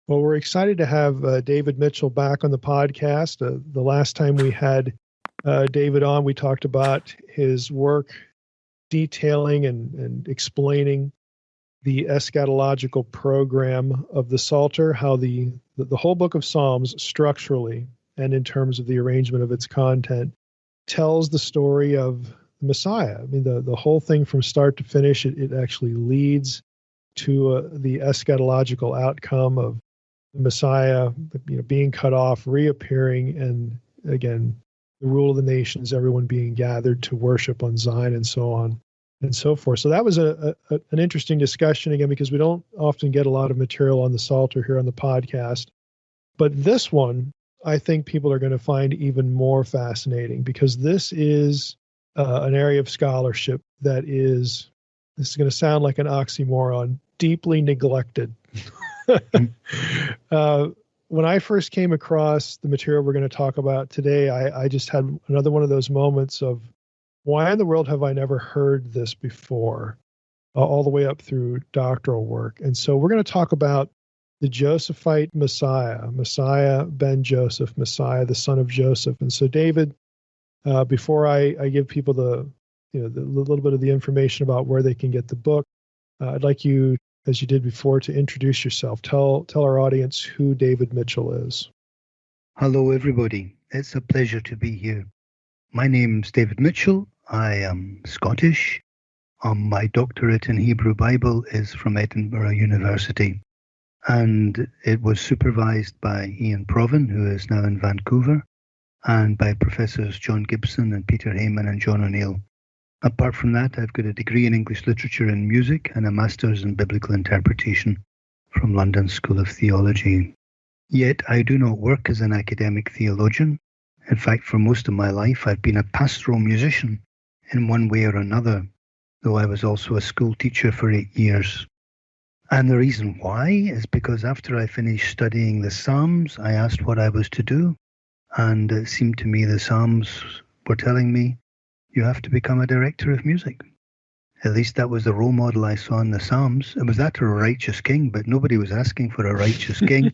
Well, we're excited to have David Mitchell back on the podcast. The last time we had David on, we talked about his work detailing and explaining the eschatological program of the Psalter, how the whole book of Psalms structurally and in terms of the arrangement of its content tells the story of the Messiah. I mean, the whole thing from start to finish, it actually leads to the eschatological outcome of the Messiah, being cut off, reappearing, and again, the rule of the nations, everyone being gathered to worship on Zion, and so on and so forth. So that was an interesting discussion, again, because we don't often get a lot of material on the Psalter here on the podcast. But this one, I think people are going to find even more fascinating, because this is an area of scholarship that is, this is going to sound like an oxymoron, deeply neglected. When I first came across the material we're going to talk about today, I just had another one of those moments of, why in the world have I never heard this before, all the way up through doctoral work. And so we're going to talk about the Josephite Messiah, Messiah ben Joseph, Messiah, the son of Joseph. And so, David, before I give people the little bit of the information about where they can get the book, I'd like you, as you did before, to introduce yourself. Tell our audience who David Mitchell is. Hello, everybody. It's a pleasure to be here. My name's David Mitchell. I am Scottish. My doctorate in Hebrew Bible is from Edinburgh University, and it was supervised by Ian Provan, who is now in Vancouver, and by Professors John Gibson and Peter Heyman and John O'Neill. Apart from that, I've got a degree in English Literature and Music and a Master's in Biblical Interpretation from London School of Theology. Yet I do not work as an academic theologian. In fact, for most of my life, I've been a pastoral musician in one way or another, though I was also a school teacher for 8 years. And the reason why is because after I finished studying the Psalms, I asked what I was to do, and it seemed to me the Psalms were telling me, you have to become a director of music. At least that was the role model I saw in the Psalms. It was that or a righteous king, but nobody was asking for a righteous king.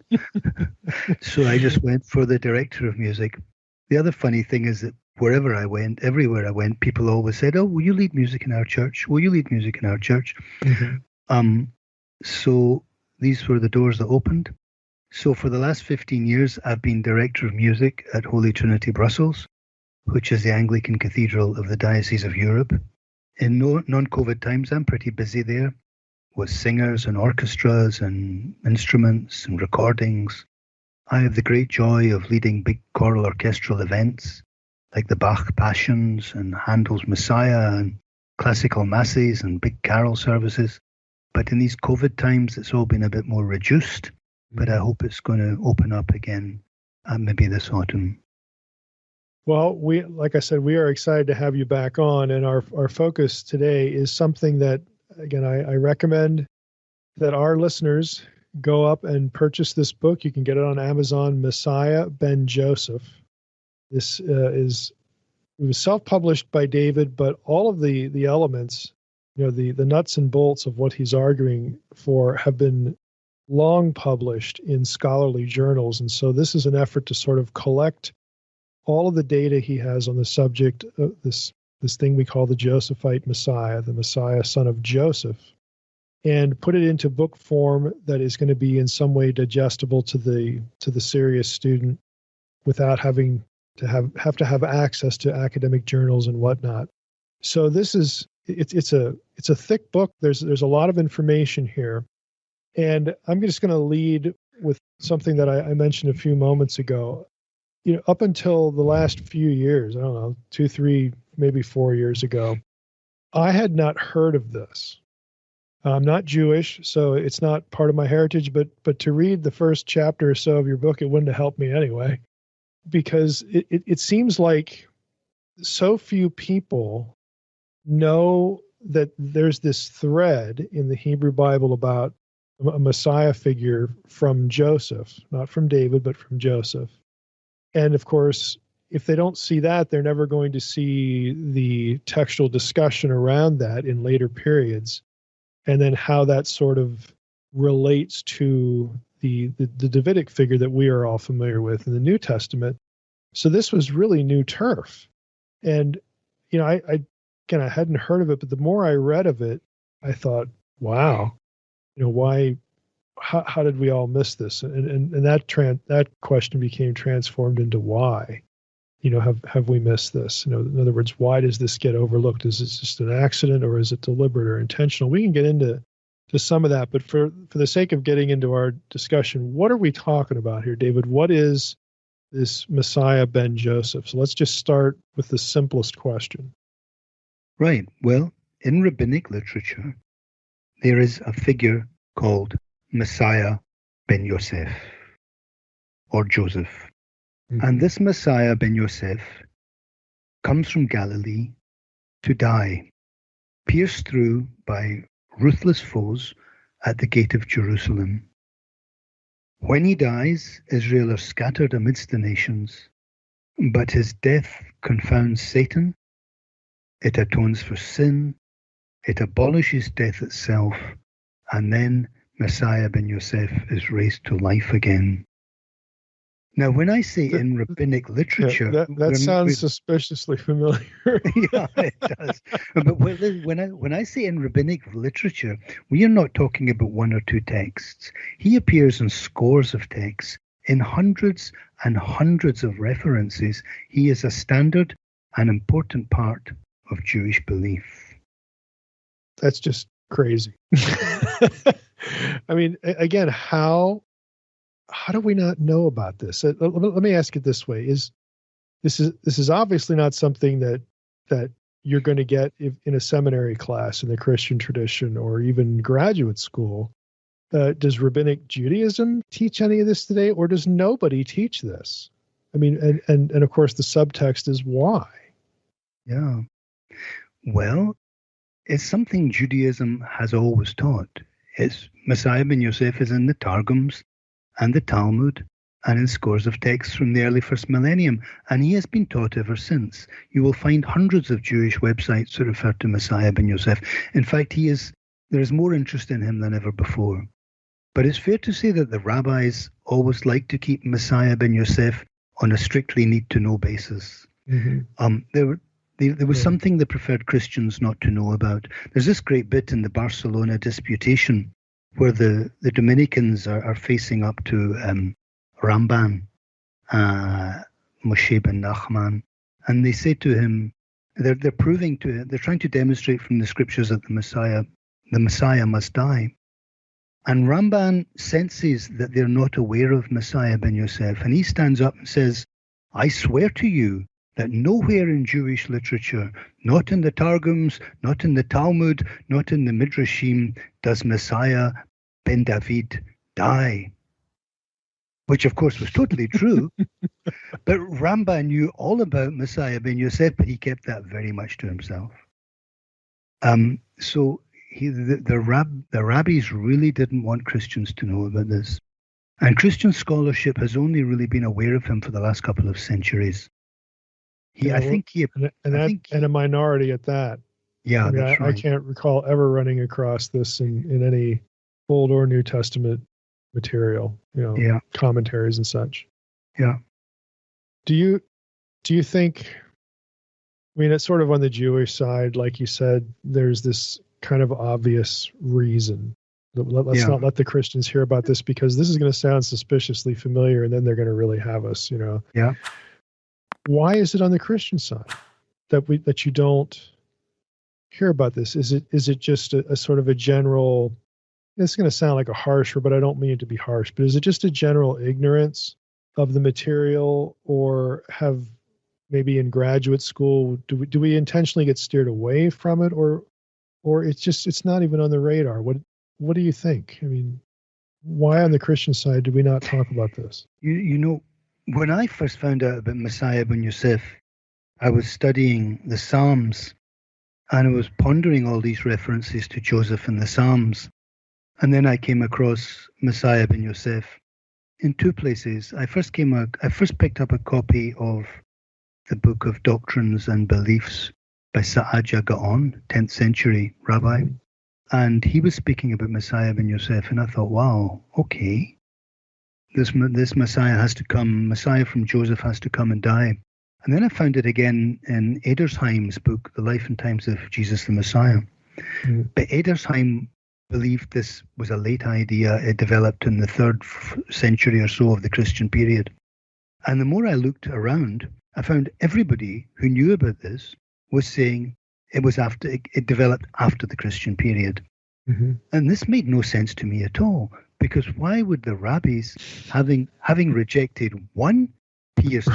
So I just went for the director of music. The other funny thing is that wherever I went, everywhere I went, people always said, oh, will you lead music in our church? Will you lead music in our church? Mm-hmm. So these were the doors that opened. So for the last 15 years, I've been director of music at Holy Trinity Brussels, which is the Anglican Cathedral of the Diocese of Europe. In non-COVID times, I'm pretty busy there with singers and orchestras and instruments and recordings. I have the great joy of leading big choral orchestral events like the Bach Passions and Handel's Messiah and classical masses and big carol services. But in these COVID times, it's all been a bit more reduced, but I hope it's going to open up again maybe this autumn. Well, like I said, we are excited to have you back on, and our focus today is something that, again, I recommend that our listeners go up and purchase this book. You can get it on Amazon, Messiah ben Joseph. This it was self-published by David, but all of the elements, the nuts and bolts of what he's arguing for have been long published in scholarly journals. And so this is an effort to sort of collect all of the data he has on the subject of this thing we call the Josephite Messiah, the Messiah, son of Joseph, and put it into book form that is going to be in some way digestible to the serious student without having to have access to academic journals and whatnot. So this is it's a thick book. There's a lot of information here, and I'm just going to lead with something that I mentioned a few moments ago. Up until the last few years, I don't know, 2, 3, maybe 4 years ago, I had not heard of this. I'm not Jewish, so it's not part of my heritage, but to read the first chapter or so of your book, it wouldn't have helped me anyway, because it seems like so few people know that there's this thread in the Hebrew Bible about a Messiah figure from Joseph, not from David, but from Joseph. And of course, if they don't see that, they're never going to see the textual discussion around that in later periods, and then how that sort of relates to the Davidic figure that we are all familiar with in the New Testament. So this was really new turf. And, I hadn't heard of it, but the more I read of it, I thought, wow, why, how did we all miss this? And that question became transformed into why, have we missed this? In other words, why does this get overlooked? Is it just an accident, or is it deliberate or intentional? We can get into some of that, but for the sake of getting into our discussion, what are we talking about here, David? What is this Messiah ben Joseph? So let's just start with the simplest question. Right. Well, in rabbinic literature, there is a figure called Messiah ben Yosef, or Joseph. Mm-hmm. And this Messiah ben Yosef comes from Galilee to die, pierced through by ruthless foes at the gate of Jerusalem. When he dies, Israel are scattered amidst the nations, but his death confounds Satan, it atones for sin, it abolishes death itself, and then Messiah ben Yosef is raised to life again. Now, when I say in rabbinic literature... that sounds suspiciously familiar. Yeah, it does. But when I say in rabbinic literature, we are not talking about one or two texts. He appears in scores of texts, in hundreds and hundreds of references. He is a standard and important part of Jewish belief. That's just crazy. I mean, again, how do we not know about this? Let me ask it this way: this is obviously not something that you're going to get in a seminary class in the Christian tradition or even graduate school. Does Rabbinic Judaism teach any of this today, or does nobody teach this? I mean, and of course the subtext is why. Yeah. Well, it's something Judaism has always taught. It's Messiah ben Yosef is in the Targums and the Talmud and in scores of texts from the early first millennium, and he has been taught ever since. You will find hundreds of Jewish websites that refer to Messiah ben Yosef. In fact, there is more interest in him than ever before. But it's fair to say that the rabbis always liked to keep Messiah ben Yosef on a strictly need-to-know basis. Mm-hmm. There was something they preferred Christians not to know about. There's this great bit in the Barcelona Disputation where the Dominicans are facing up to Ramban, Moshe ben Nachman, and they say to him, they're trying to demonstrate from the scriptures that the Messiah must die. And Ramban senses that they're not aware of Messiah ben Yosef, and he stands up and says, I swear to you that nowhere in Jewish literature, not in the Targums, not in the Talmud, not in the Midrashim, does Messiah ben David die. Which, of course, was totally true. But Ramban knew all about Messiah ben Yosef, but he kept that very much to himself. So the rabbis really didn't want Christians to know about this. And Christian scholarship has only really been aware of him for the last couple of centuries. And a minority at that. Yeah, that's right. I can't recall ever running across this in any Old or New Testament material, commentaries and such. Yeah. Do you think? I mean, it's sort of on the Jewish side, like you said. There's this kind of obvious reason. Let's not let the Christians hear about this because this is going to sound suspiciously familiar, and then they're going to really have us. Yeah. Why is it on the Christian side that you don't hear about this? Is it just a sort of a general? It's going to sound like a harsh word, but I don't mean it to be harsh. But is it just a general ignorance of the material, or have maybe in graduate school do we intentionally get steered away from it, or it's not even on the radar? What do you think? I mean, why on the Christian side do we not talk about this? When I first found out about Messiah ben Yosef, I was studying the Psalms, and I was pondering all these references to Joseph in the Psalms. And then I came across Messiah ben Yosef in two places. I first picked up a copy of the Book of Doctrines and Beliefs by Saadia Gaon, 10th century rabbi. And he was speaking about Messiah ben Yosef, and I thought, wow, okay. this Messiah has to come, Messiah from Joseph has to come and die. And then I found it again in Edersheim's book, The Life and Times of Jesus the Messiah. But Edersheim believed this was a late idea. It developed in the 3rd century or so of the Christian period. And the more I looked around, I found everybody who knew about this was saying it developed after the Christian period. And this made no sense to me at all, because why would the rabbis, having rejected one pierced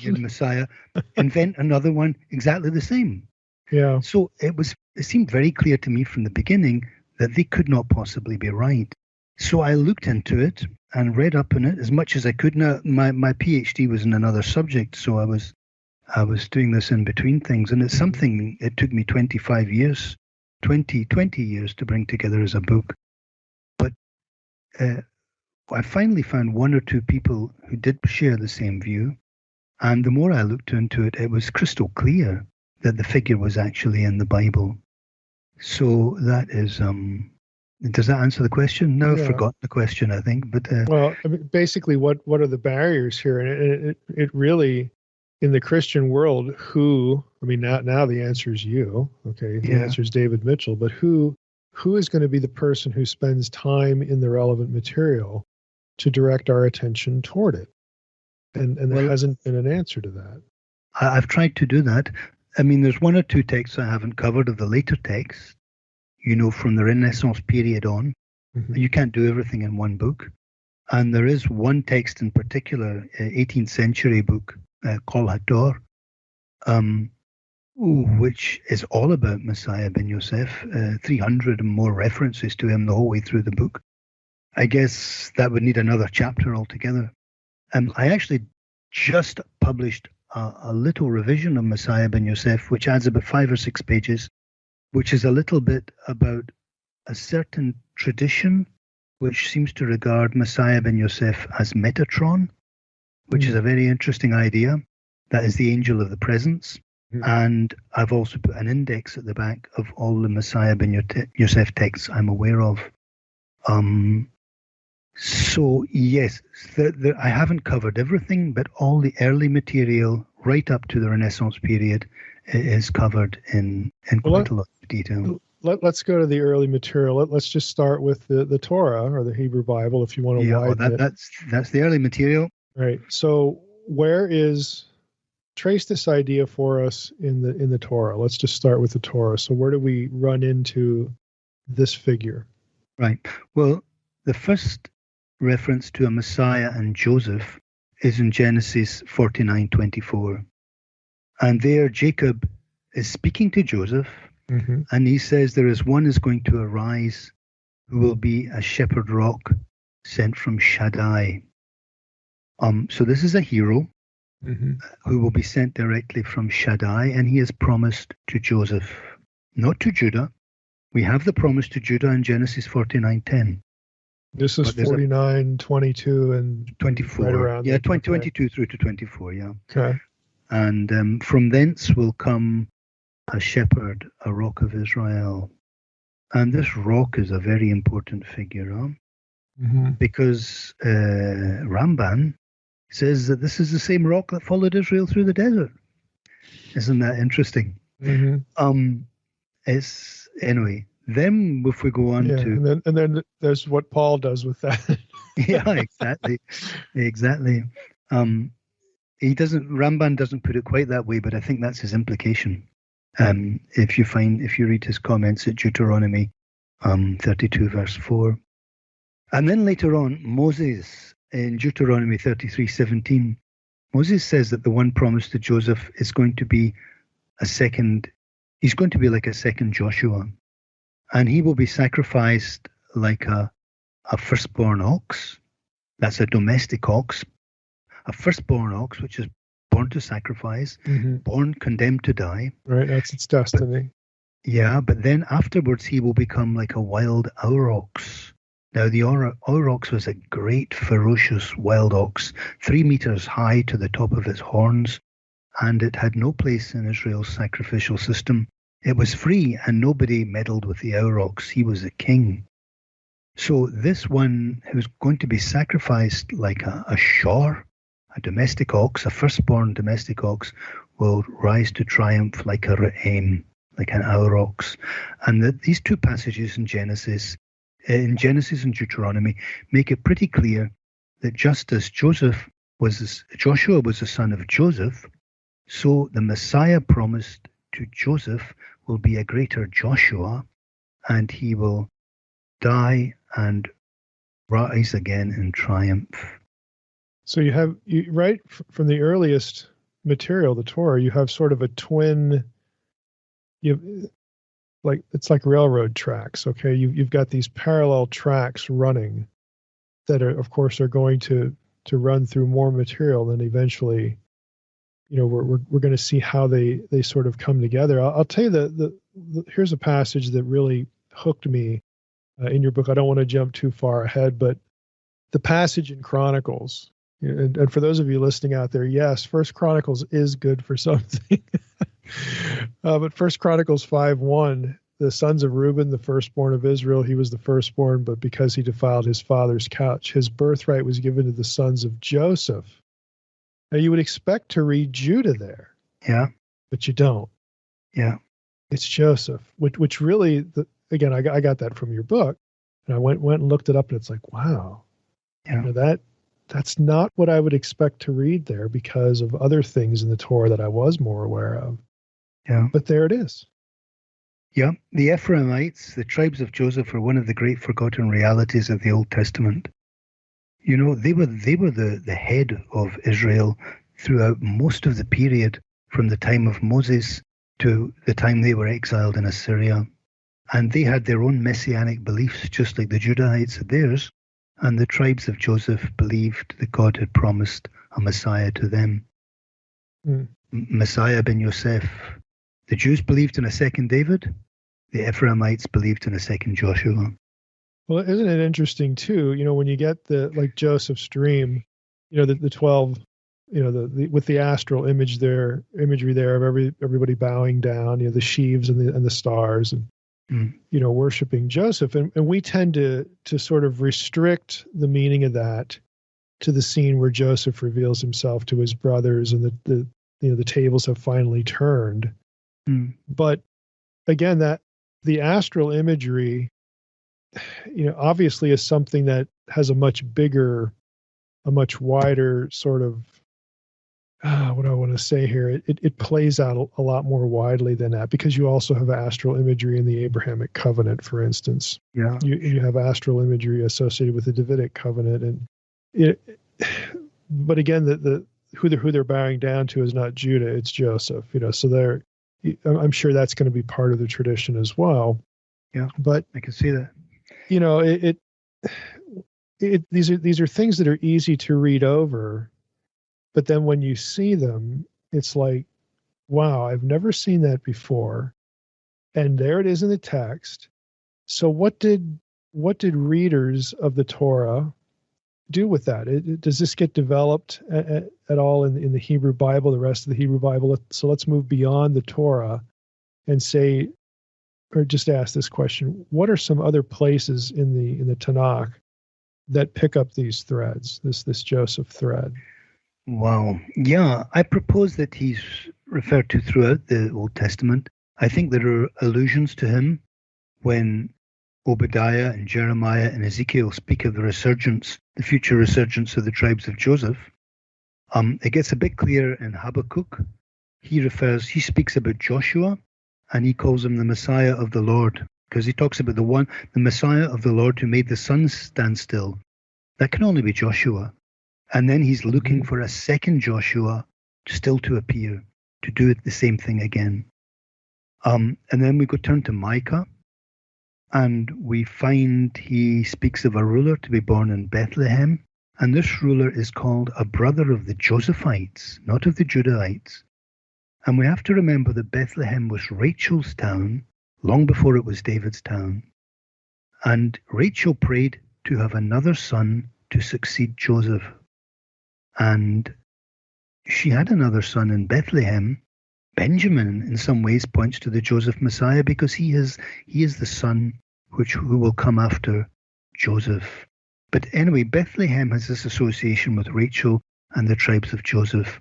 Messiah, invent another one exactly the same? Yeah. So it seemed very clear to me from the beginning that they could not possibly be right. So I looked into it and read up on it as much as I could. Now, my PhD was in another subject, so I was doing this in between things, and it's something it took me 25 years, 20 years to bring together as a book. But I finally found one or two people who did share the same view, and the more I looked into it, it was crystal clear that the figure was actually in the Bible. So that is, does that answer the question? No, I've forgotten the question, I think. But well, I mean, basically, what are the barriers here? And it really, in the Christian world, now the answer is you. Okay, the answer is David Mitchell. But who is going to be the person who spends time in the relevant material to direct our attention toward it? And there hasn't been an answer to that. I've tried to do that. I mean, there's one or two texts I haven't covered of the later texts, from the Renaissance period on. You can't do everything in one book. And there is one text in particular, 18th century book, Kol HaTor, which is all about Messiah ben Yosef, 300 and more references to him the whole way through the book. I guess that would need another chapter altogether. I actually just published a little revision of Messiah ben Yosef, which adds about 5 or 6 pages, which is a little bit about a certain tradition which seems to regard Messiah ben Yosef as Metatron, which is a very interesting idea. That is the angel of the presence. And I've also put an index at the back of all the Messiah ben Yosef texts I'm aware of. So yes, I haven't covered everything, but all the early material right up to the Renaissance period is covered in quite a lot of detail. Let's go to the early material. Let's just start with the Torah, or the Hebrew Bible, if you want to widen it. That's the early material. Right. So trace this idea for us in the Torah. Let's just start with the Torah. So where do we run into this figure? Right. Well, the first reference to a Messiah and Joseph is in Genesis 49:24. And there Jacob is speaking to Joseph, and he says, there is one is going to arise who will be a shepherd rock sent from Shaddai. So this is a hero who will be sent directly from Shaddai, and he is promised to Joseph, not to Judah. We have the promise to Judah in Genesis 49:10. This is 49, 22, and 24. Right around 22 through to 24, yeah. Okay. And from thence will come a shepherd, a rock of Israel. And this rock is a very important figure, because Ramban says that this is the same rock that followed Israel through the desert. Isn't that interesting? It's anyway. Then if we go on to and then there's what Paul does with that. Yeah, exactly. Ramban doesn't put it quite that way, but I think that's his implication. If you read his comments at Deuteronomy 32 verse 4. And then later on, Moses in Deuteronomy 33:17, Moses says that the one promised to Joseph is going to be he's going to be like a second Joshua. And he will be sacrificed like a firstborn ox. That's a domestic ox. A firstborn ox, which is born to sacrifice, born condemned to die. Right, that's its destiny. But then afterwards he will become like a wild aurochs. Now the aurochs was a great ferocious wild ox, 3 meters high to the top of its horns, and it had no place in Israel's sacrificial system. It was free, and nobody meddled with the aurochs. He was a king. So this one who's going to be sacrificed like a shore, a domestic ox, a firstborn domestic ox, will rise to triumph like an aurochs. And that these two passages in Genesis and Deuteronomy make it pretty clear that just as Joshua was the son of Joseph, so the Messiah promised to Joseph will be a greater Joshua, and he will die and rise again in triumph. So you have, right from the earliest material, the Torah, you have sort of a twin. It's like railroad tracks. Okay, you've got these parallel tracks running that are, of course, are going to run through more material, and eventually, we're going to see how they sort of come together. I'll tell you the here's a passage that really hooked me in your book. I don't want to jump too far ahead, but the passage in Chronicles, and for those of you listening out there, yes, First Chronicles is good for something. But First Chronicles 5:1, the sons of Reuben, the firstborn of Israel, he was the firstborn, but because he defiled his father's couch, his birthright was given to the sons of Joseph. Now you would expect to read Judah there. Yeah. But you don't. Yeah. It's Joseph, which really, again, I got that from your book, and I went and looked it up, and it's like, wow, that's not what I would expect to read there because of other things in the Torah that I was more aware of. Yeah. But there it is. Yeah. The Ephraimites, the tribes of Joseph, are one of the great forgotten realities of the Old Testament. They were the head of Israel throughout most of the period from the time of Moses to the time they were exiled in Assyria. And they had their own messianic beliefs, just like the Judahites had theirs. And the tribes of Joseph believed that God had promised a Messiah to them. Messiah ben Yosef. The Jews believed in a second David. The Ephraimites believed in a second Joshua. Well, isn't it interesting too? When you get like Joseph's dream, the 12, with the astral imagery there of everybody bowing down, the sheaves and the stars, and worshiping Joseph, and we tend to sort of restrict the meaning of that to the scene where Joseph reveals himself to his brothers, and the tables have finally turned. But again, that the astral imagery, obviously is something that has a much bigger, a much wider sort of, what do I want to say here? It plays out a lot more widely than that, because you also have astral imagery in the Abrahamic covenant, for instance. Yeah. You have astral imagery associated with the Davidic covenant, but again, who they're bowing down to is not Judah, it's Joseph. So I'm sure that's going to be part of the tradition as well. Yeah, but I can see that. These are things that are easy to read over, but then when you see them, it's like, wow, I've never seen that before, and there it is in the text. So what did readers of the Torah do with that? Does this get developed at all in the Hebrew Bible, the rest of the Hebrew Bible? So let's move beyond the Torah and say, or just ask this question: what are some other places in the Tanakh that pick up these threads, this Joseph thread? Wow. Yeah, I propose that he's referred to throughout the Old Testament. I think there are allusions to him when Obadiah and Jeremiah and Ezekiel speak of the future resurgence of the tribes of Joseph. It gets a bit clearer in Habakkuk. He speaks about Joshua, and he calls him the Messiah of the Lord, because he talks about the Messiah of the Lord who made the sun stand still. That can only be Joshua. And then he's looking for a second Joshua still to appear, to do it the same thing again. And then we go turn to Micah, and we find he speaks of a ruler to be born in Bethlehem. And this ruler is called a brother of the Josephites, not of the Judahites. And we have to remember that Bethlehem was Rachel's town long before it was David's town. And Rachel prayed to have another son to succeed Joseph. And she had another son in Bethlehem. Benjamin, in some ways, points to the Joseph Messiah, because he is the son who will come after Joseph. But anyway, Bethlehem has this association with Rachel and the tribes of Joseph.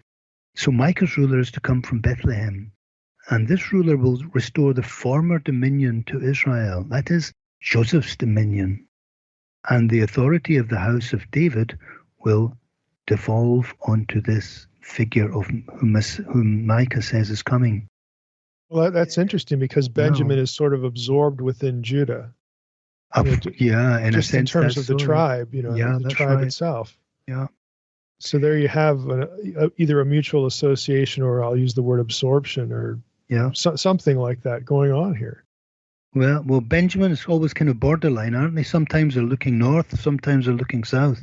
So Micah's ruler is to come from Bethlehem. And this ruler will restore the former dominion to Israel. That is Joseph's dominion. And the authority of the house of David will devolve onto this figure of whom Micah says is coming. Well, that's interesting because Benjamin is sort of absorbed within Judah. In just a sense, in terms of the tribe, the tribe right. itself. Yeah. So there you have either a mutual association, or I'll use the word absorption, or something like that going on here. Well, Benjamin is always kind of borderline, aren't they? Sometimes they're looking north, sometimes they're looking south,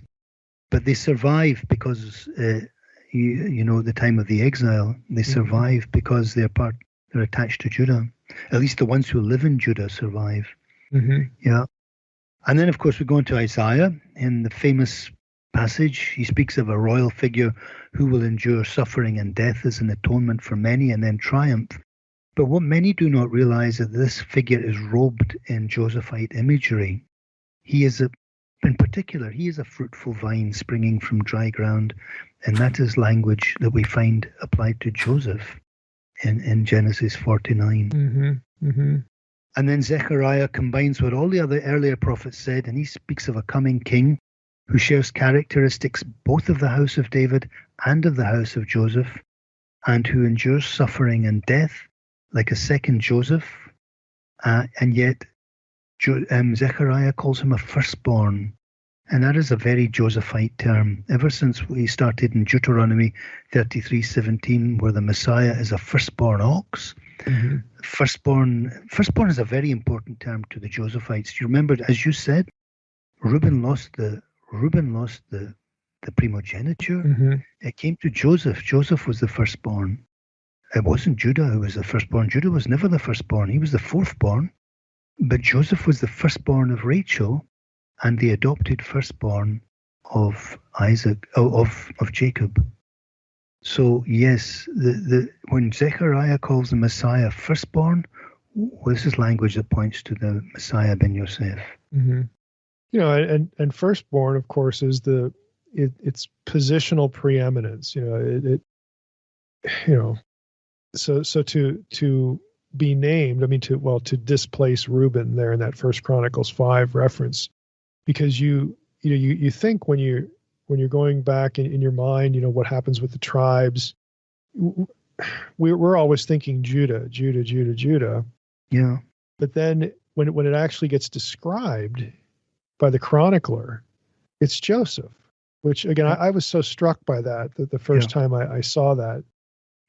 but they survive because, the time of the exile, they survive because they're attached to Judah. At least the ones who live in Judah survive. Mm-hmm. Yeah. And then, of course, we go into Isaiah in the famous passage. He speaks of a royal figure who will endure suffering and death as an atonement for many and then triumph. But what many do not realize is that this figure is robed in Josephite imagery. He is in particular, he is a fruitful vine springing from dry ground. And that is language that we find applied to Joseph in Genesis 49. Mm-hmm. Mm-hmm. And then Zechariah combines what all the other earlier prophets said, and he speaks of a coming king who shares characteristics both of the house of David and of the house of Joseph, and who endures suffering and death like a second Joseph. And yet Zechariah calls him a firstborn. And that is a very Josephite term. Ever since we started in Deuteronomy 33:17, where the Messiah is a firstborn ox, mm-hmm. Firstborn is a very important term to the Josephites. You remember, as you said, Reuben lost the primogeniture. Mm-hmm. It came to Joseph. Joseph was the firstborn. It wasn't Judah who was the firstborn. Judah was never the firstborn. He was the fourthborn. But Joseph was the firstborn of Rachel and the adopted firstborn of Isaac, of Jacob. So yes, when Zechariah calls the Messiah firstborn, this is language that points to the Messiah ben Yosef. Mm-hmm. And firstborn, of course, is it's positional preeminence. So to be named, to displace Reuben there in that First Chronicles 5 reference, because you think when you're going back in your mind, what happens with the tribes, we're always thinking Judah. Yeah. But then when it actually gets described by the chronicler, it's Joseph, which again, I was so struck by that the first time I saw that,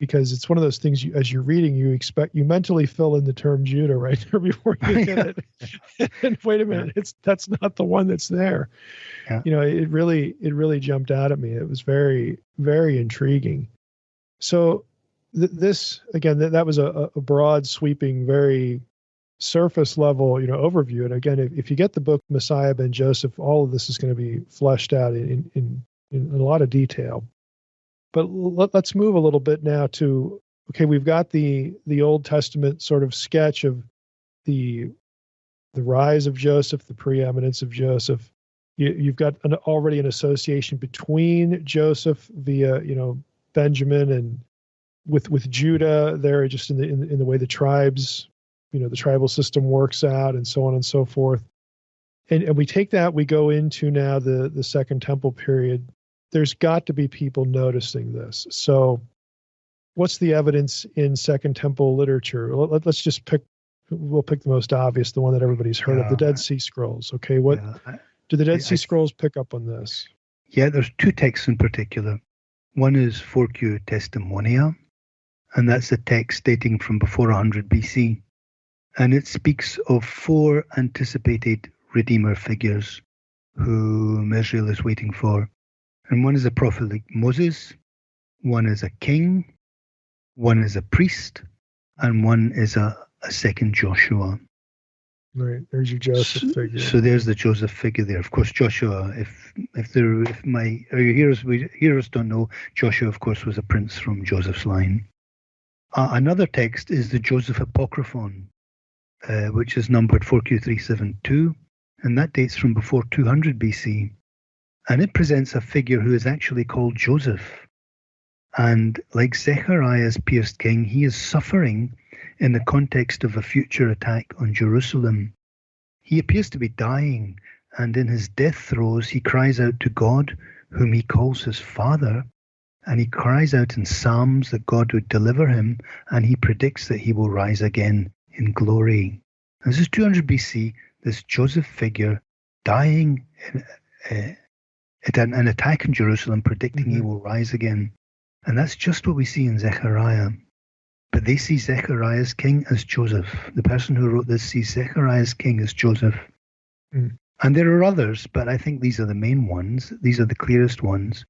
because it's one of those things as you're reading, you mentally fill in the term Judah right there before you get it. And wait a minute, that's not the one that's there. Yeah. It really jumped out at me. It was very, very intriguing. So this, again, that was a broad, sweeping, very surface level, overview. And again, if you get the book Messiah ben Joseph, all of this is going to be fleshed out in a lot of detail. But let's move a little bit now to, okay, we've got the Old Testament sort of sketch of the rise of Joseph, the preeminence of Joseph. You've got already an association between Joseph via, Benjamin, and with Judah there, just in the way the tribes, the tribal system works out, and so on and so forth. And we take that, we go into now the Second Temple period. There's got to be people noticing this. So what's the evidence in Second Temple literature? Let's just we'll pick the most obvious, the one that everybody's heard of, the Dead Sea Scrolls. Okay, do the Dead Sea Scrolls pick up on this? Yeah, there's two texts in particular. One is 4Q Testimonia, and that's a text dating from before 100 BC. And it speaks of 4 anticipated Redeemer figures whom Israel is waiting for. And one is a prophet like Moses, one is a king, one is a priest, and one is a second Joshua. Right, there's your Joseph figure. So there's the Joseph figure there. Of course, Joshua, if my hearers don't know, Joshua, of course, was a prince from Joseph's line. Another text is the Joseph Apocryphon, which is numbered 4Q372, and that dates from before 200 BC. And it presents a figure who is actually called Joseph. And like Zechariah's pierced king, he is suffering in the context of a future attack on Jerusalem. He appears to be dying, and in his death throes, he cries out to God, whom he calls his Father, and he cries out in Psalms that God would deliver him, and he predicts that he will rise again in glory. This is 200 BC, this Joseph figure dying in an attack on Jerusalem, predicting he will rise again. And that's just what we see in Zechariah. But they see Zechariah's king as Joseph. The person who wrote this sees Zechariah's king as Joseph. Mm. And there are others, but I think these are the main ones. These are the clearest ones.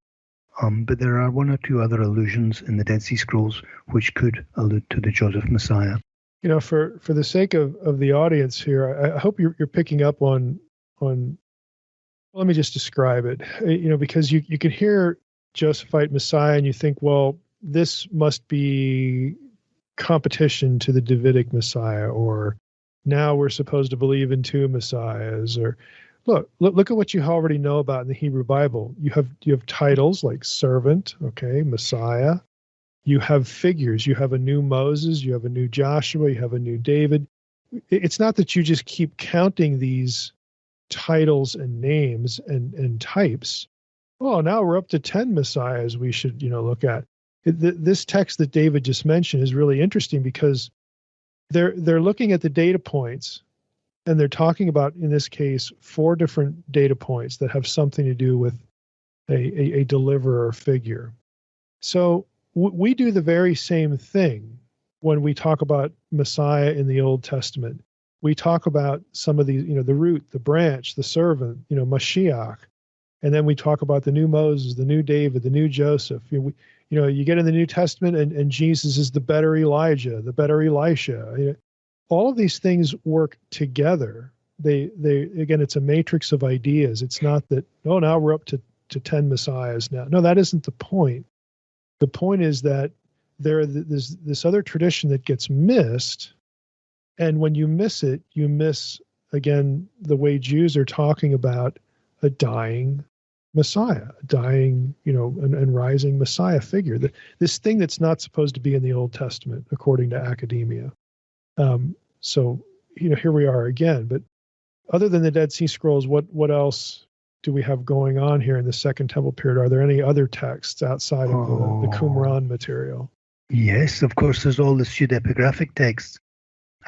But there are one or two other allusions in the Dead Sea Scrolls which could allude to the Joseph Messiah. You know, for the sake of the audience here, I hope you're picking up on. Let me just describe it. You know, because you can hear Josephite Messiah and you think, well, this must be competition to the Davidic Messiah, or now we're supposed to believe in two Messiahs, or look at what you already know about in the Hebrew Bible. You have titles like servant, okay, Messiah. You have figures. You have a new Moses, you have a new Joshua, you have a new David. It's not that you just keep counting these titles and names and types. Oh, now we're up to 10 Messiahs we should, look at. This text that David just mentioned is really interesting because they're looking at the data points, and they're talking about, in this case, 4 different data points that have something to do with a deliverer figure. So we do the very same thing when we talk about Messiah in the Old Testament. We talk about some of these, the root, the branch, the servant, Mashiach. And then we talk about the new Moses, the new David, the new Joseph. You get in the New Testament and Jesus is the better Elijah, the better Elisha. All of these things work together. They again, it's a matrix of ideas. It's not that, now we're up to 10 Messiahs now. No, that isn't the point. The point is that there's this other tradition that gets missed. And when you miss it, you miss, again, the way Jews are talking about a dying Messiah, a dying, and rising Messiah figure. This thing that's not supposed to be in the Old Testament, according to academia. So, here we are again. But other than the Dead Sea Scrolls, what else do we have going on here in the Second Temple period? Are there any other texts outside of the Qumran material? Yes, of course, there's all the pseudepigraphic texts.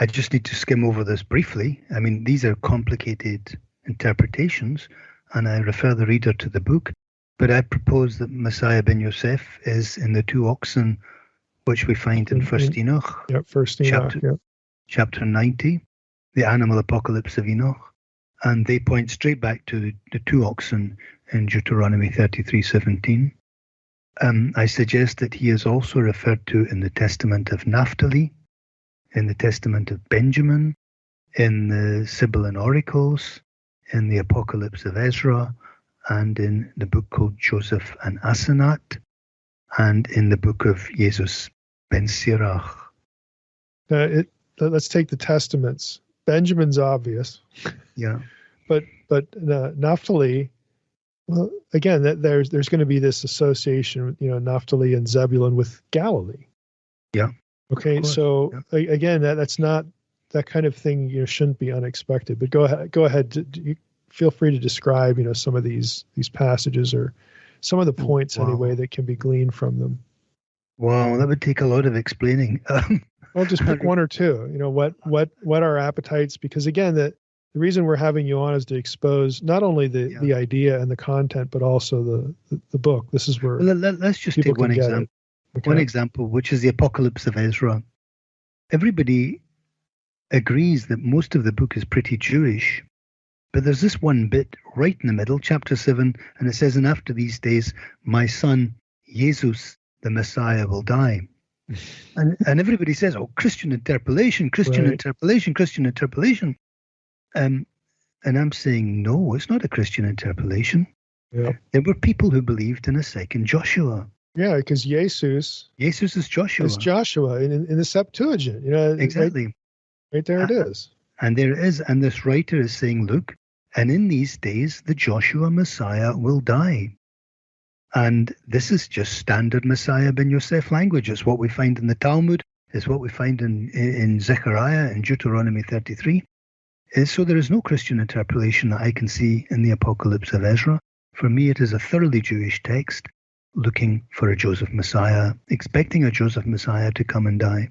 I just need to skim over this briefly. I mean, these are complicated interpretations, and I refer the reader to the book. But I propose that Messiah ben Yosef is in the 2 oxen, which we find in First Enoch. Yep, First Enoch. Chapter 90, the animal apocalypse of Enoch. And they point straight back to the 2 oxen in Deuteronomy 33:17. I suggest that he is also referred to in the Testament of Naphtali, in the Testament of Benjamin, in the Cibyl and Oracles, in the Apocalypse of Ezra, and in the book called Joseph and Asenat, and in the book of Jesus ben Sirach. Let's take the Testaments. Benjamin's obvious. Yeah. But Naphtali, well, again, there's going to be this association, Naphtali and Zebulun with Galilee. Yeah. Okay, so again, that's not that kind of thing. Shouldn't be unexpected. But go ahead. Feel free to describe, some of these passages or some of the points anyway that can be gleaned from them. Wow, that would take a lot of explaining. Well, just pick one or two. What are appetites? Because again, the reason we're having you on is to expose not only the idea and the content, but also the book. This is where let's just take one example. Okay. One example, which is the Apocalypse of Ezra. Everybody agrees that most of the book is pretty Jewish, but there's this one bit right in the middle, chapter 7, and it says, "And after these days, my son Jesus, the Messiah, will die." and everybody says, "Oh, Christian interpolation, Christian interpolation." And I'm saying, no, it's not a Christian interpolation. Yeah. There were people who believed in a second Joshua. Yeah, because Jesus is Joshua. It's Joshua in the Septuagint. Exactly. Right there it is. And there it is. And this writer is saying, look, And in these days, the Joshua Messiah will die. And this is just standard Messiah ben Yosef language. It's what we find in the Talmud. It's what we find in Zechariah and Deuteronomy 33. So there is no Christian interpolation that I can see in the Apocalypse of Ezra. For me, it is a thoroughly Jewish text looking for a Joseph Messiah, expecting a Joseph Messiah to come and die.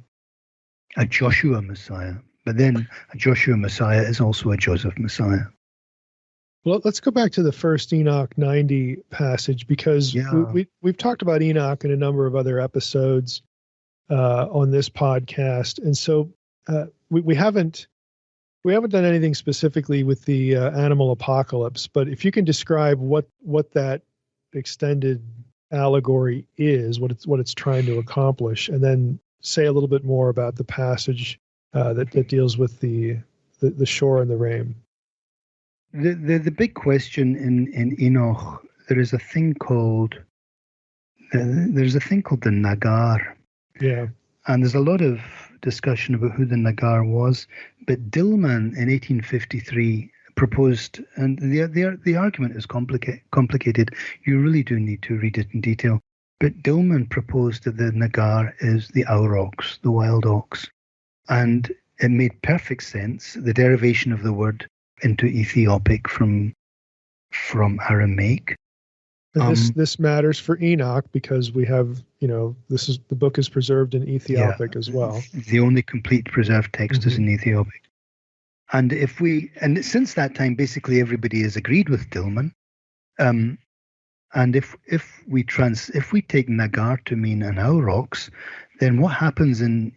A Joshua Messiah. But then a Joshua Messiah is also a Joseph Messiah. Well, let's go back to the first Enoch 90 passage, because we've talked about Enoch in a number of other episodes on this podcast. And so we haven't done anything specifically with the animal apocalypse, but if you can describe what that extended allegory is, what it's trying to accomplish, and then say a little bit more about the passage that deals with the shore and the rain. The big question in Enoch, there's a thing called the Nagar. Yeah. And there's a lot of discussion about who the Nagar was, but Dillman in 1853 proposed, and the argument is complicated. You really do need to read it in detail. But Dillman proposed that the Nagar is the aurochs, the wild ox, and it made perfect sense. The derivation of the word into Ethiopic from Aramaic. This matters for Enoch because we have, the book is preserved in Ethiopic as well. The only complete preserved text is in Ethiopic. And since that time, basically everybody has agreed with Dillman. And if we take Nagar to mean an aurochs, then what happens in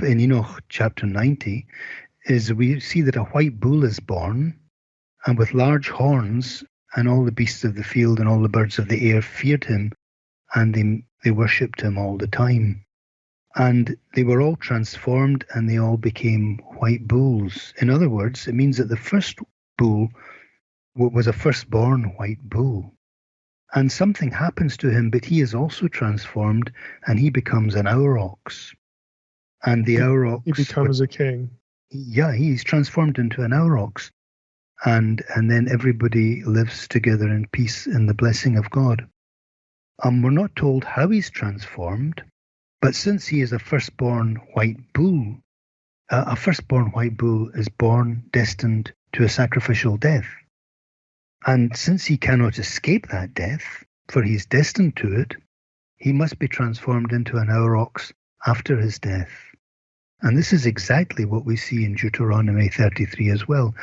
Enoch chapter 90 is we see that a white bull is born, and with large horns, and all the beasts of the field and all the birds of the air feared him, and they worshipped him all the time. And they were all transformed, and they all became white bulls. In other words, it means that the first bull was a firstborn white bull. And something happens to him, but he is also transformed, and he becomes an aurochs. And the aurochs... He becomes a king. Yeah, he's transformed into an aurochs. And then everybody lives together in peace in the blessing of God. We're not told how he's transformed, but since he is a firstborn white bull, a firstborn white bull is born destined to a sacrificial death. And since he cannot escape that death, for he's destined to it, he must be transformed into an aurochs after his death. And this is exactly what we see in Deuteronomy 33 as well.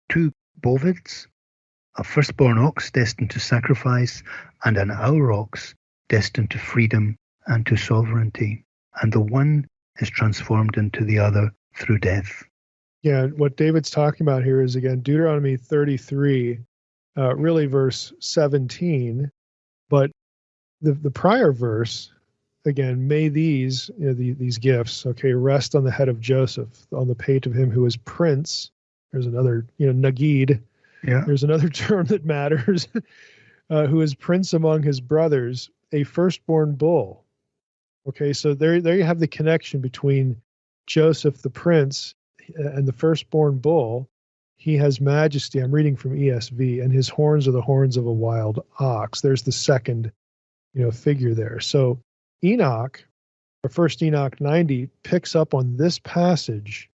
Two bovids, a firstborn ox destined to sacrifice, and an aurochs destined to freedom and to sovereignty. And the one is transformed into the other through death. Yeah, what David's talking about here is, again, Deuteronomy 33, really verse 17. But the prior verse, again, may these gifts, rest on the head of Joseph, on the pate of him who is prince. There's another, Nagid. Yeah. There's another term that matters. Who is prince among his brothers, a firstborn bull. Okay, so there you have the connection between Joseph the prince and the firstborn bull. He has majesty. I'm reading from ESV, and his horns are the horns of a wild ox. There's the second, figure there. So Enoch, or first Enoch 90, picks up on this passage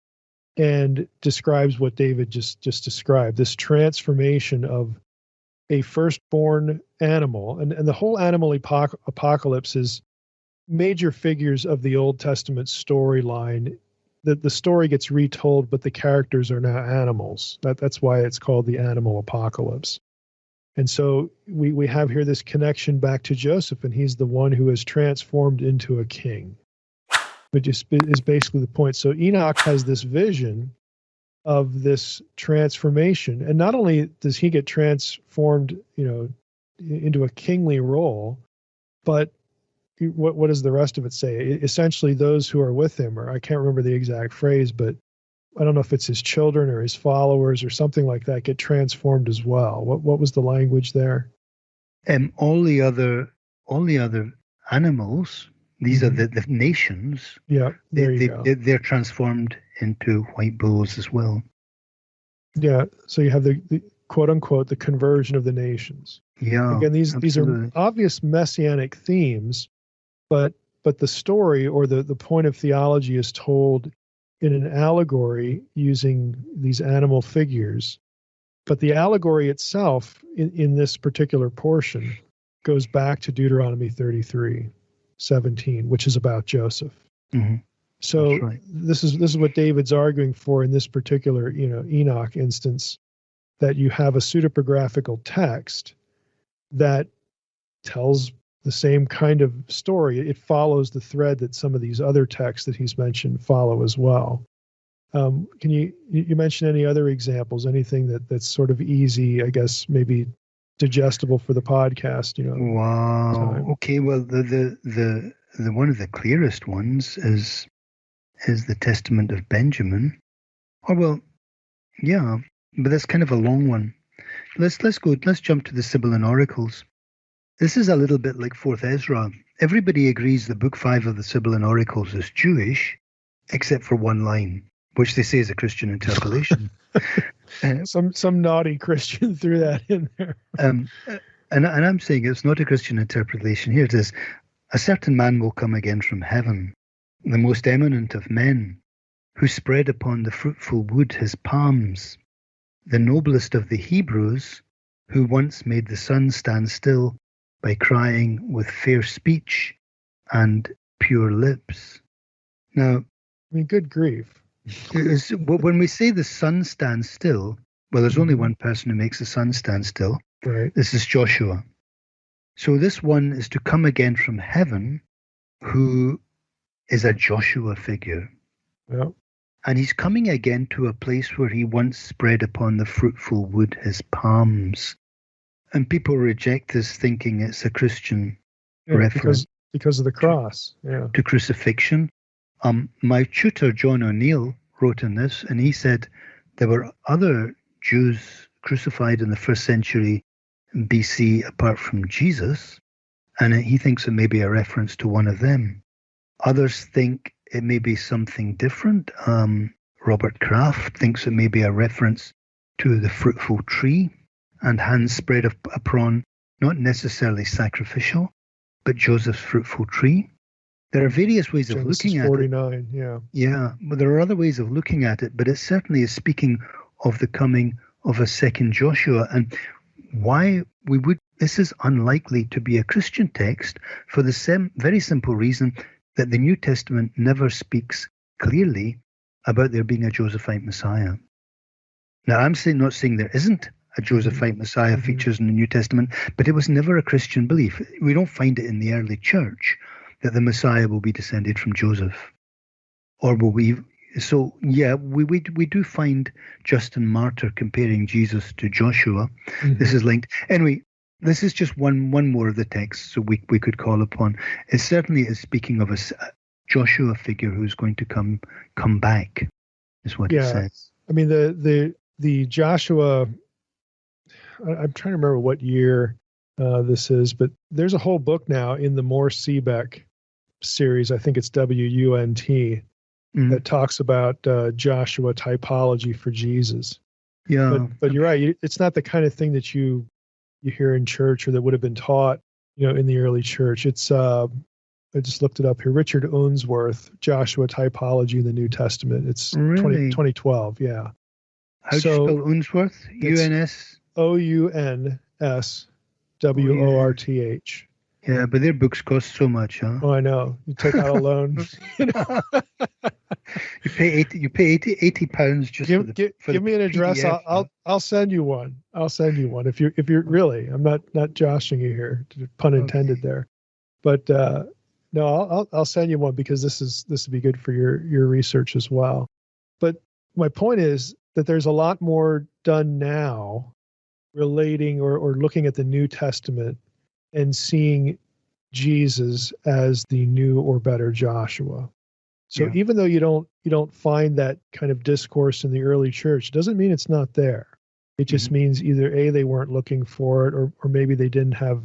and describes what David just described, this transformation of a firstborn animal. And the whole animal apocalypse is major figures of the Old Testament storyline. The story gets retold, but the characters are now animals. That's why it's called the animal apocalypse. And so we have here this connection back to Joseph, and he's the one who is transformed into a king, which is basically the point. So Enoch has this vision of this transformation. And not only does he get transformed, into a kingly role, but what does the rest of it say? Essentially, those who are with him, or I can't remember the exact phrase, but I don't know if it's his children or his followers or something like that, get transformed as well. What was the language there? All the other animals, these are the nations. Yeah, there you go. They're transformed into white bulls as well. Yeah. So you have the quote unquote the conversion of the nations. Yeah, Again, these are absolutely. obvious messianic themes, but the story or the point of theology is told in an allegory using these animal figures. But the allegory itself in this particular portion goes back to Deuteronomy 33:17, which is about Joseph. Hmm. That's So right. this is what David's arguing for in this particular, Enoch instance, that you have a pseudepigraphical text that tells the same kind of story. It follows the thread that some of these other texts that he's mentioned follow as well. Can you mention any other examples? Anything that's sort of easy, I guess, maybe digestible for the podcast? Wow. Time. Okay. Well, the one of the clearest ones is the Testament of Benjamin. Or well, yeah, but that's kind of a long one. Let's jump to the Cibyl and Oracles. This is a little bit like Fourth Ezra. Everybody agrees that Book 5 of the Cibyl and Oracles is Jewish, except for one line, which they say is a Christian interpolation. Some naughty Christian threw that in there. And I'm saying it's not a Christian interpolation. Here it is. A certain man will come again from heaven, the most eminent of men, who spread upon the fruitful wood his palms, the noblest of the Hebrews, who once made the sun stand still by crying with fair speech and pure lips. Now, I mean, good grief. when we say the sun stands still, well, there's only one person who makes the sun stand still. Right. This is Joshua. So this one is to come again from heaven, who is a Joshua figure. Yeah. And he's coming again to a place where he once spread upon the fruitful wood his palms. And people reject this, thinking it's a Christian reference. Because of the cross. Yeah. To crucifixion. My tutor, John O'Neill, wrote on this, and he said there were other Jews crucified in the first century BC apart from Jesus, and he thinks it may be a reference to one of them. Others think it may be something different. Robert Kraft thinks it may be a reference to the fruitful tree and hands spread upon, not necessarily sacrificial, but Joseph's fruitful tree. There are various ways of looking at it. 49, yeah. Yeah, but there are other ways of looking at it, but it certainly is speaking of the coming of a second Joshua. And why this is unlikely to be a Christian text for the very simple reason that the New Testament never speaks clearly about there being a Josephite Messiah. Now, I'm not saying there isn't a Josephite Messiah features in the New Testament, but it was never a Christian belief. We don't find it in the early church that the Messiah will be descended from Joseph. Or will we? So, yeah, we do find Justin Martyr comparing Jesus to Joshua. This is linked. Anyway, this is just one more of the texts so we could call upon. It certainly is speaking of a Joshua figure who's going to come back, is what it says. I mean, the Joshua, I'm trying to remember what year this is, but there's a whole book now in the Morse Seebeck series, I think it's WUNT, that talks about Joshua typology for Jesus. Yeah. But you're right. It's not the kind of thing that you hear in church or that would have been taught, in the early church. It's I just looked it up here. Richard Unsworth, Joshua Typology in the New Testament. It's really? 2012. Yeah. How do you spell Unsworth? UNS? OUNSWORTH. Yeah, but their books cost so much, huh? Oh, I know. You take out a loan. You pay £80 just for the give me an address. PDF, I'll send you one. I'll send you one if you're really. I'm not joshing you here. Pun intended there. But no, I'll send you one because this would be good for your research as well. But my point is that there's a lot more done now relating or looking at the New Testament and seeing Jesus as the new or better Joshua. So even though you don't find that kind of discourse in the early church, it doesn't mean it's not there. It just means either A, they weren't looking for it, or maybe they didn't have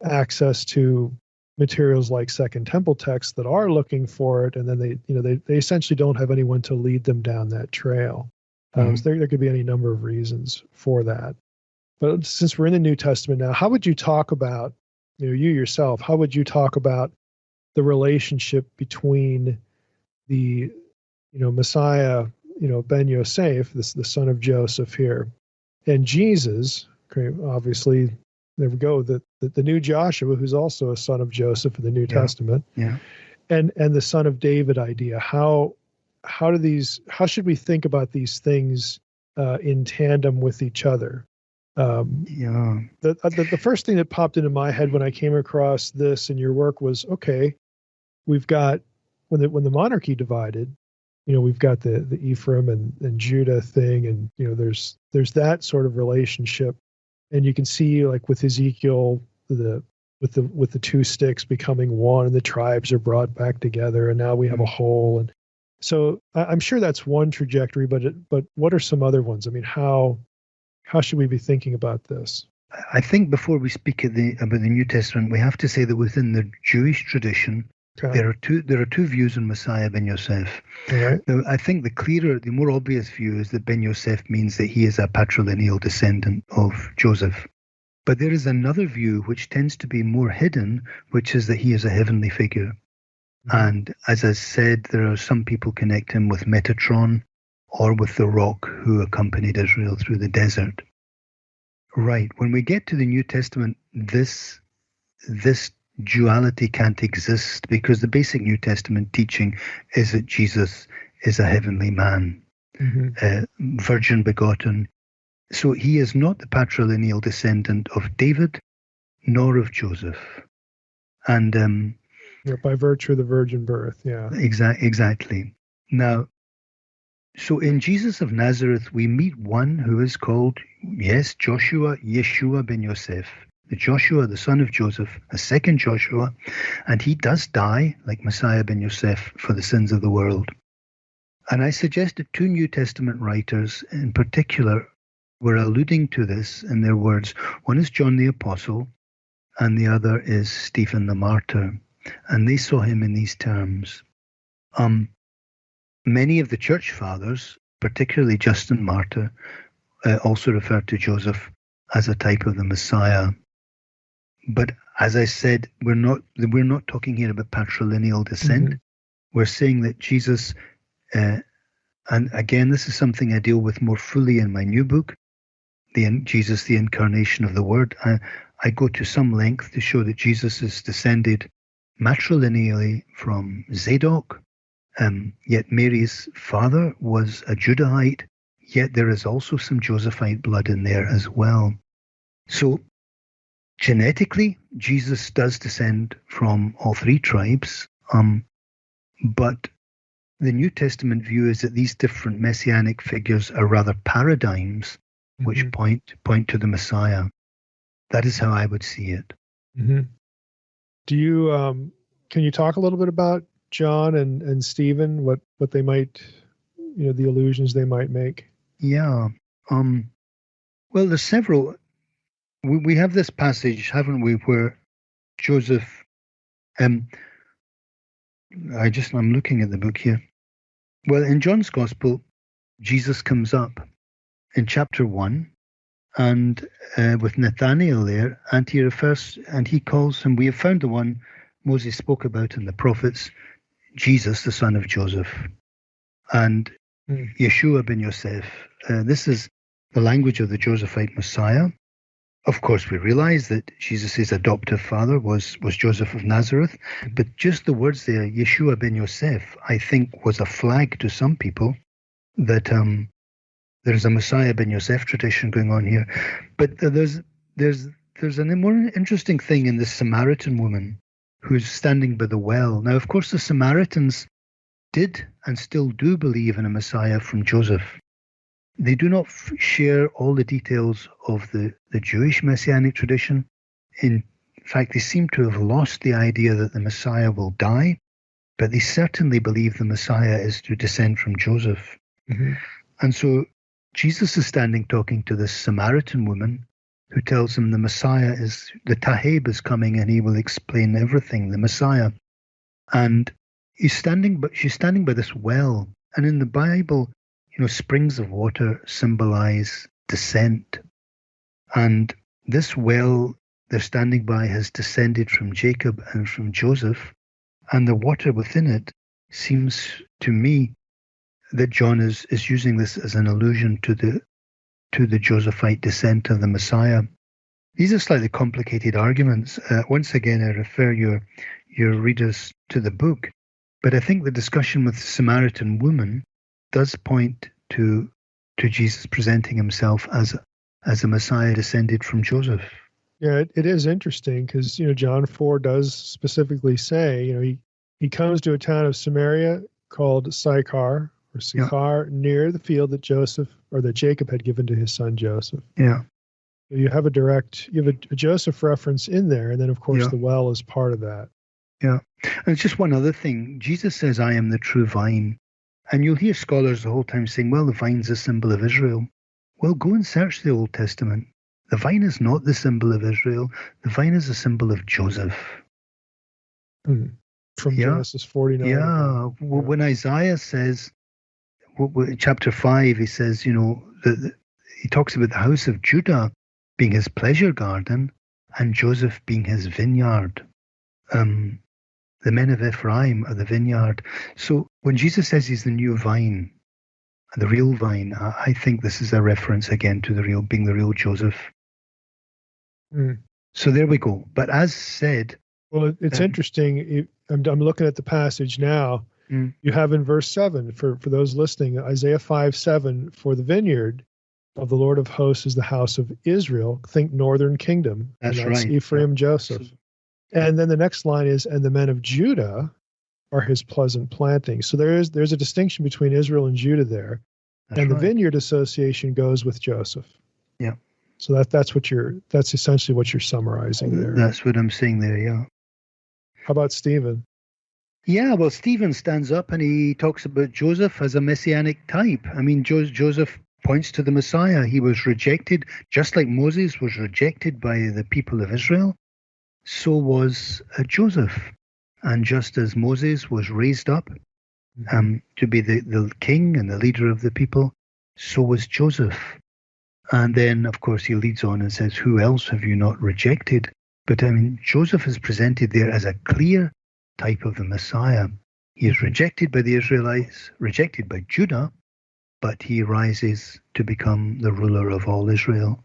access to materials like Second Temple texts that are looking for it, and then they essentially don't have anyone to lead them down that trail. So there could be any number of reasons for that. But since we're in the New Testament now, how would you talk about, you yourself, how would you talk about the relationship between the, Messiah, Ben Yosef, the son of Joseph here, and Jesus? Okay, obviously, there we go. The new Joshua, who's also a son of Joseph in the New Testament, and the son of David idea. How should we think about these things in tandem with each other? The first thing that popped into my head when I came across this in your work was, okay, we've got when the monarchy divided, we've got the Ephraim and Judah thing, and there's that sort of relationship, and you can see like with Ezekiel with the two sticks becoming one, and the tribes are brought back together, and now we have a whole. And so I'm sure that's one trajectory, but what are some other ones? I mean, how should we be thinking about this? I think before we speak about the New Testament, we have to say that within the Jewish tradition, there are two views on Messiah ben Yosef. Right. Now, I think the more obvious view is that ben Yosef means that he is a patrilineal descendant of Joseph. But there is another view which tends to be more hidden, which is that he is a heavenly figure. And as I said, there are some people connect him with Metatron or with the rock who accompanied Israel through the desert. Right. When we get to the New Testament, this duality can't exist, because the basic New Testament teaching is that Jesus is a heavenly man, virgin begotten. So he is not the patrilineal descendant of David nor of Joseph. And by virtue of the virgin birth, exactly. Now, so in Jesus of Nazareth, we meet one who is called, Yeshua ben Yosef, the Joshua, the son of Joseph, a second Joshua, and he does die, like Messiah ben Yosef, for the sins of the world. And I suggested two New Testament writers in particular were alluding to this in their words. One is John the Apostle, and the other is Stephen the Martyr. And they saw him in these terms. Many of the church fathers, particularly Justin Martyr, also referred to Joseph as a type of the Messiah. But as I said, we're not talking here about patrilineal descent. We're saying that Jesus, and again, this is something I deal with more fully in my new book, Jesus, the Incarnation of the Word. I go to some length to show that Jesus is descended matrilineally from Zadok, yet Mary's father was a Judahite, yet there is also some Josephite blood in there as well. So genetically, Jesus does descend from all three tribes, but the New Testament view is that these different messianic figures are rather paradigms which point to the Messiah. That is how I would see it. Do you can you talk a little bit about John and Stephen, what they might, the allusions they might make? Yeah. Well, there's several. We have this passage, haven't we, where Joseph. I'm looking at the book here. Well, in John's Gospel, Jesus comes up in chapter 1, and with Nathanael there, and he calls him. We have found the one Moses spoke about in the prophets, Jesus, the son of Joseph, and Yeshua ben Yosef. This is the language of the Josephite Messiah. Of course, we realize that Jesus' adoptive father was Joseph of Nazareth, but just the words there, Yeshua ben Yosef, I think was a flag to some people that there's a Messiah ben Yosef tradition going on here. But there's a more interesting thing in this Samaritan woman who's standing by the well. Now, of course, the Samaritans did and still do believe in a Messiah from Joseph. They do not share all the details of the Jewish messianic tradition. In fact, they seem to have lost the idea that the Messiah will die, but they certainly believe the Messiah is to descend from Joseph. And so Jesus is standing talking to this Samaritan woman who tells him the Messiah the Taheb is coming and he will explain everything, the Messiah. And she's standing by this well. And in the Bible, springs of water symbolize descent. And this well they're standing by has descended from Jacob and from Joseph, and the water within it seems to me that John is using this as an allusion to the Josephite descent of the Messiah. These are slightly complicated arguments. Once again, I refer your readers to the book, but I think the discussion with the Samaritan woman does point to Jesus presenting himself as a Messiah descended from Joseph. Yeah, it is interesting because, John 4 does specifically say, he comes to a town of Samaria called Sychar, near the field that Jacob had given to his son Joseph. Yeah. You have a Joseph reference in there, and then of course the well is part of that. Yeah. And it's just one other thing. Jesus says, I am the true vine. And you'll hear scholars the whole time saying, well, the vine's a symbol of Israel. Well, go and search the Old Testament. The vine is not the symbol of Israel. The vine is a symbol of Joseph. From Genesis 49. Yeah. When Isaiah says, chapter 5, he says, he talks about the house of Judah being his pleasure garden and Joseph being his vineyard. The men of Ephraim are the vineyard. So when Jesus says he's the new vine, the real vine, I think this is a reference again to being the real Joseph. So there we go. But as said... Well, it's interesting. I'm looking at the passage now. You have in verse 7, for those listening, Isaiah 5:7, for the vineyard of the Lord of hosts is the house of Israel. Think northern kingdom. That's right. Ephraim, Joseph. And then the next line is, and the men of Judah are his pleasant planting. So there's a distinction between Israel and Judah there. The vineyard association goes with Joseph. Yeah. So that's essentially what you're summarizing there. That's what I'm saying there, yeah. How about Stephen? Yeah, well, Stephen stands up and he talks about Joseph as a messianic type. I mean, Joseph points to the Messiah. He was rejected, just like Moses was rejected by the people of Israel. So was Joseph. And just as Moses was raised up to be the king and the leader of the people, so was Joseph. And then, of course, he leads on and says, who else have you not rejected? But I mean, Joseph is presented there as a clear type of the Messiah. He is rejected by the Israelites, rejected by Judah, but he rises to become the ruler of all Israel.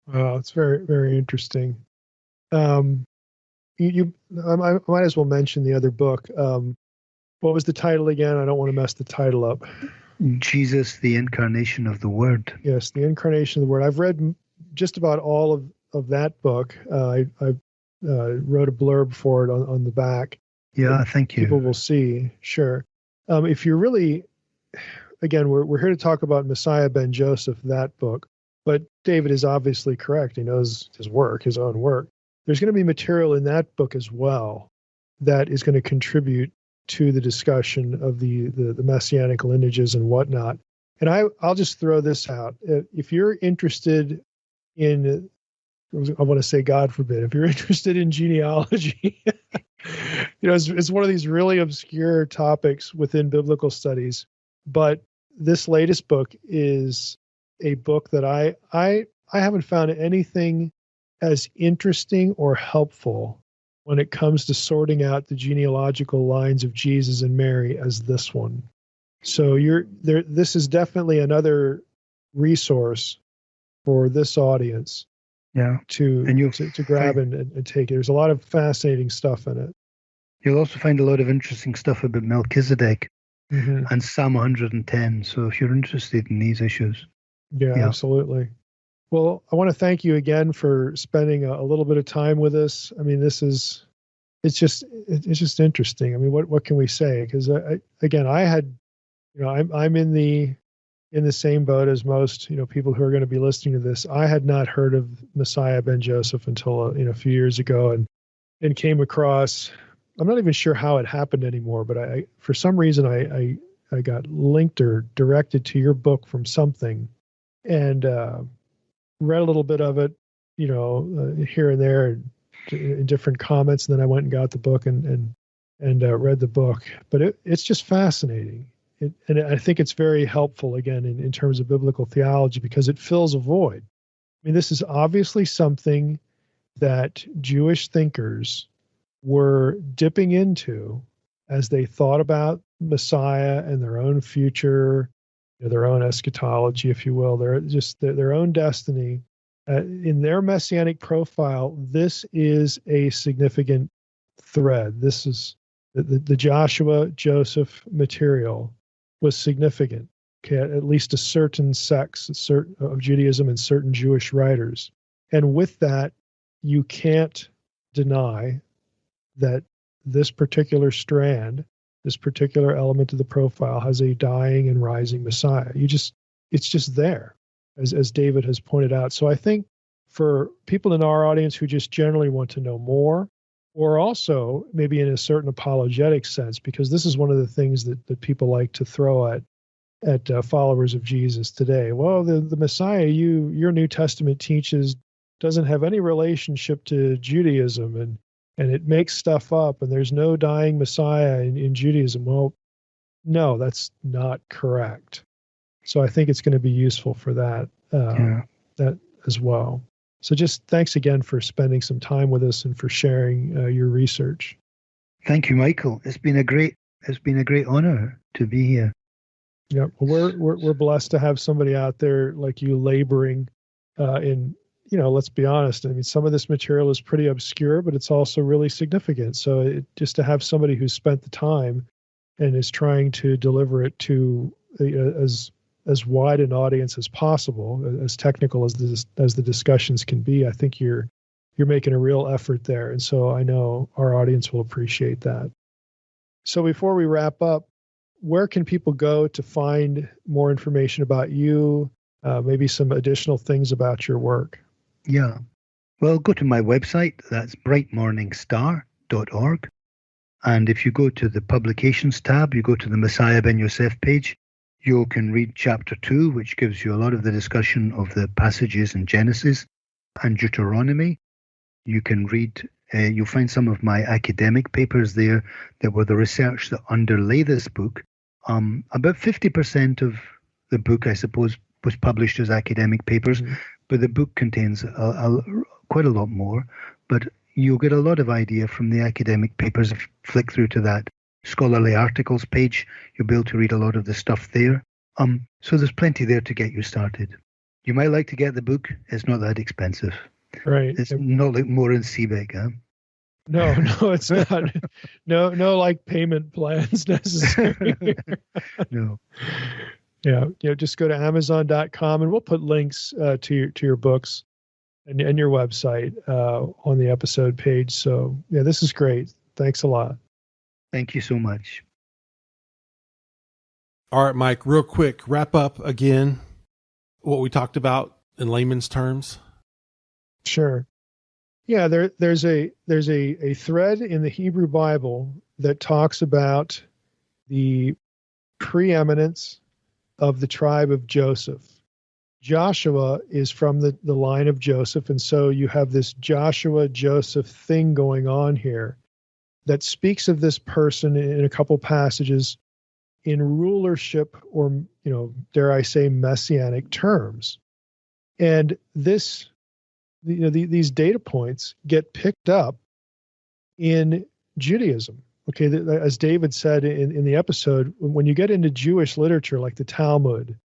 Wow, it's very, very interesting. I might as well mention the other book. What was the title again? I don't want to mess the title up. Jesus, the Incarnation of the Word. Yes, the Incarnation of the Word. I've read just about all of that book. I wrote a blurb for it on the back. Yeah, thank you. People will see, sure. If you're really, again, we're here to talk about Messiah ben Joseph, that book. But David is obviously correct. He knows his own work. There's going to be material in that book as well that is going to contribute to the discussion of the messianic lineages and whatnot. And I'll just throw this out. If you're interested in, I want to say God forbid, if you're interested in genealogy, it's one of these really obscure topics within biblical studies. But this latest book is a book that I haven't found anything as interesting or helpful when it comes to sorting out the genealogical lines of Jesus and Mary as this one. So this is definitely another resource for this audience. Yeah. To grab and take it. There's a lot of fascinating stuff in it. You'll also find a lot of interesting stuff about Melchizedek and Psalm 110. So if you're interested in these issues. Yeah, absolutely. Well, I want to thank you again for spending a little bit of time with us. I mean, it's just interesting. I mean, what can we say? Because I'm in the same boat as most, people who are going to be listening to this. I had not heard of Messiah ben Joseph until a few years ago, and came across. I'm not even sure how it happened anymore, but for some reason I got linked or directed to your book from something, and read a little bit of it, here and there in different comments. And then I went and got the book and read the book. But it's just fascinating. and I think it's very helpful, again, in terms of biblical theology, because it fills a void. I mean, this is obviously something that Jewish thinkers were dipping into as they thought about Messiah and their own future, their own eschatology, if you will, their own destiny. In their messianic profile, this is a significant thread. This is the Joshua Joseph material was significant. Okay, at least a certain sects of Judaism and certain Jewish writers. And with that, you can't deny that this particular strand, this particular element of the profile has a dying and rising Messiah. It's just there, as David has pointed out. So I think for people in our audience who just generally want to know more, or also maybe in a certain apologetic sense, because this is one of the things that people like to throw at followers of Jesus today. Well, the Messiah your New Testament teaches doesn't have any relationship to Judaism, and it makes stuff up, and there's no dying Messiah in Judaism. Well, no, that's not correct. So I think it's going to be useful for that as well. So just thanks again for spending some time with us and for sharing your research. Thank you, Michael. It's been a great honor to be here. Yeah, well, we're blessed to have somebody out there like you laboring in. Let's be honest. I mean, some of this material is pretty obscure, but it's also really significant. So just to have somebody who's spent the time and is trying to deliver it to as wide an audience as possible, as technical as the discussions can be, I think you're making a real effort there. And so I know our audience will appreciate that. So before we wrap up, where can people go to find more information about you, maybe some additional things about your work? Yeah. Well, go to my website. That's brightmorningstar.org. And if you go to the publications tab, you go to the Messiah ben Yosef page, you can read chapter 2, which gives you a lot of the discussion of the passages in Genesis and Deuteronomy. You can read, you'll find some of my academic papers there that were the research that underlay this book. About 50% of the book, I suppose, was published as academic papers, but the book contains quite a lot more. But you'll get a lot of idea from the academic papers. If you flick through to that scholarly articles page, you'll be able to read a lot of the stuff there. So there's plenty there to get you started. You might like to get the book. It's not that expensive. Right. It's not like more in Cibyl, huh? No, it's not. No, like payment plans necessary. No. Yeah, just go to Amazon.com, and we'll put links to your books and your website on the episode page. So yeah, this is great. Thanks a lot. Thank you so much. All right, Mike, real quick, wrap up again what we talked about in layman's terms. Sure. Yeah, there's a thread in the Hebrew Bible that talks about the preeminence of the tribe of Joseph. Joshua is from the line of Joseph, and so you have this Joshua-Joseph thing going on here that speaks of this person in a couple passages in rulership, or, dare I say, messianic terms. And this, these data points get picked up in Judaism. Okay, as David said in the episode, when you get into Jewish literature like the Talmud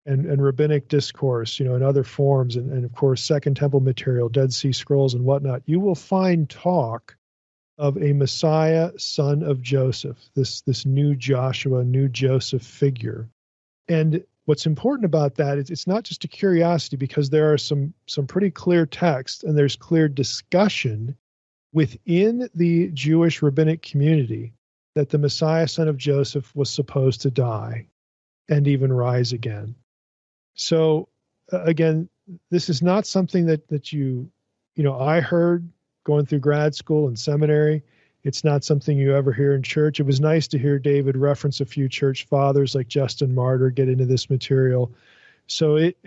and rabbinic discourse, in other forms, and of course Second Temple material, Dead Sea Scrolls and whatnot, you will find talk of a Messiah, son of Joseph, this new Joshua, new Joseph figure. And what's important about that is it's not just a curiosity, because there are some pretty clear text and there's clear discussion within the Jewish rabbinic community that the Messiah, son of Joseph, was supposed to die and even rise again. So again, this is not something that I heard going through grad school and seminary. It's not something you ever hear in church. It was nice to hear David reference a few church fathers like Justin Martyr get into this material. So it,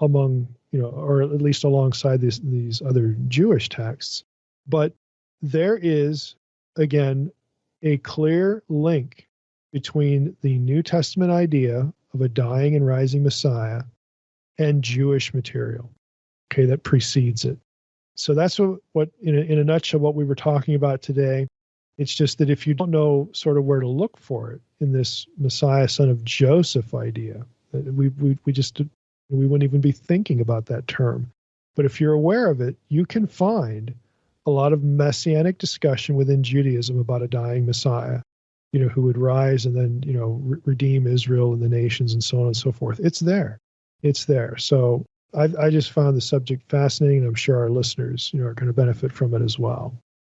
among, or at least alongside these other Jewish texts. But there is, again, a clear link between the New Testament idea of a dying and rising Messiah and Jewish material, okay, that precedes it. So that's what in a nutshell, what we were talking about today. It's just that if you don't know sort of where to look for it in this Messiah, son of Joseph idea, we wouldn't even be thinking about that term. But if you're aware of it, you can find a lot of messianic discussion within Judaism about a dying Messiah, who would rise and then, redeem Israel and the nations and so on and so forth. It's there. It's there. So I just found the subject fascinating, and I'm sure our listeners, are going to benefit from it as well.